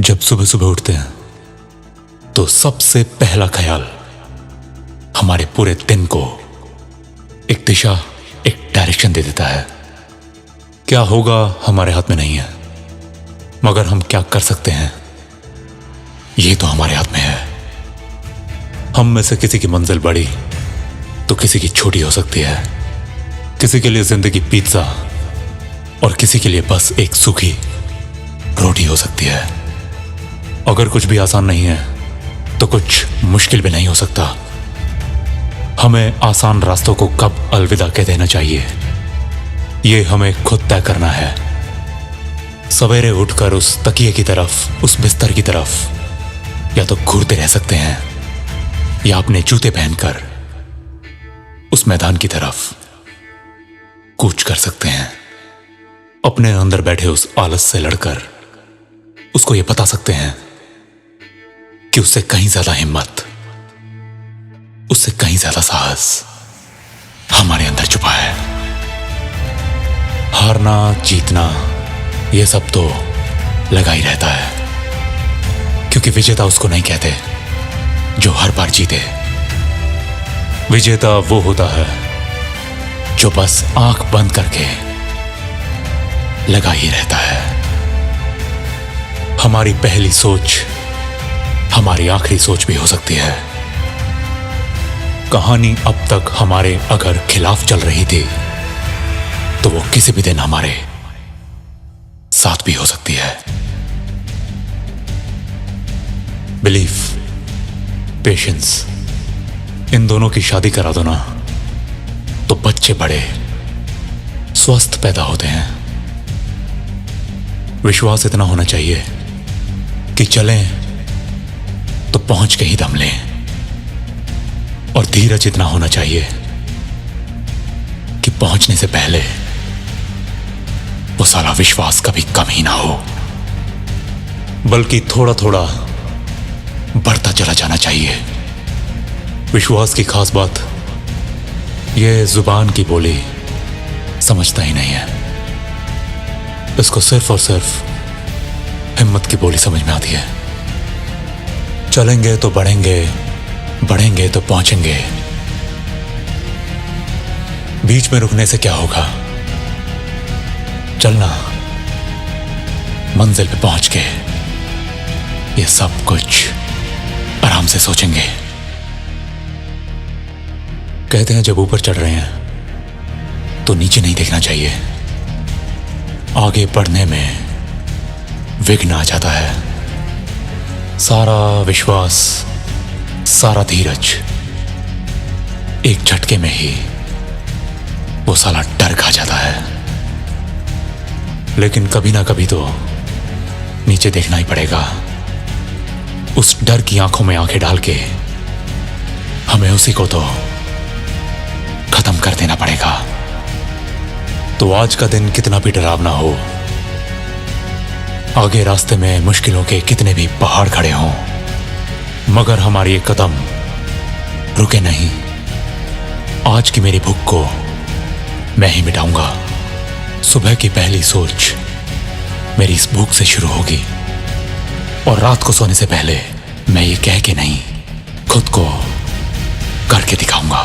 जब सुबह सुबह उठते हैं तो सबसे पहला ख्याल हमारे पूरे दिन को एक दिशा, एक डायरेक्शन दे देता है। क्या होगा हमारे हाथ में नहीं है, मगर हम क्या कर सकते हैं ये तो हमारे हाथ में है। हम में से किसी की मंजिल बड़ी तो किसी की छोटी हो सकती है। किसी के लिए जिंदगी पिज्जा और किसी के लिए बस एक सूखी रोटी हो सकती है। अगर कुछ भी आसान नहीं है तो कुछ मुश्किल भी नहीं हो सकता। हमें आसान रास्तों को कब अलविदा कह देना चाहिए ये हमें खुद तय करना है। सवेरे उठकर उस तकिए की तरफ, उस बिस्तर की तरफ या तो घूरते रह सकते हैं या अपने जूते पहनकर उस मैदान की तरफ कूच कर सकते हैं। अपने अंदर बैठे उस आलस से लड़कर उसको ये बता सकते हैं कि उससे कहीं ज्यादा हिम्मत, उससे कहीं ज्यादा साहस हमारे अंदर छुपा है। हारना जीतना ये सब तो लगा ही रहता है, क्योंकि विजेता उसको नहीं कहते जो हर बार जीते। विजेता वो होता है जो बस आंख बंद करके लगा ही रहता है। हमारी पहली सोच हमारी आखिरी सोच भी हो सकती है। कहानी अब तक हमारे अगर खिलाफ चल रही थी तो वो किसी भी दिन हमारे साथ भी हो सकती है। बिलीफ, पेशेंस, इन दोनों की शादी करा दो ना तो बच्चे बड़े स्वस्थ पैदा होते हैं। विश्वास इतना होना चाहिए कि चलें तो पहुंच के ही दम लें, और धीरज इतना होना चाहिए कि पहुंचने से पहले वो सारा विश्वास कभी कम ही ना हो, बल्कि थोड़ा थोड़ा बढ़ता चला जाना चाहिए। विश्वास की खास बात ये जुबान की बोली समझता ही नहीं है। इसको सिर्फ और सिर्फ हिम्मत की बोली समझ में आती है। चलेंगे तो बढ़ेंगे, बढ़ेंगे तो पहुंचेंगे। बीच में रुकने से क्या होगा? चलना, मंजिल पे पहुंच के ये सब कुछ आराम से सोचेंगे। कहते हैं जब ऊपर चढ़ रहे हैं तो नीचे नहीं देखना चाहिए। आगे बढ़ने में विघ्न आ जाता है। सारा विश्वास, सारा धीरज एक झटके में ही वो साला डर खा जाता है। लेकिन कभी ना कभी तो नीचे देखना ही पड़ेगा। उस डर की आंखों में आंखें डाल के हमें उसी को तो खत्म कर देना पड़ेगा। तो आज का दिन कितना भी डरावना हो, आगे रास्ते में मुश्किलों के कितने भी पहाड़ खड़े हों, मगर हमारी एक कदम रुके नहीं। आज की मेरी भूख को मैं ही मिटाऊंगा। सुबह की पहली सोच मेरी इस भूख से शुरू होगी, और रात को सोने से पहले मैं ये कह के नहीं, खुद को करके दिखाऊंगा।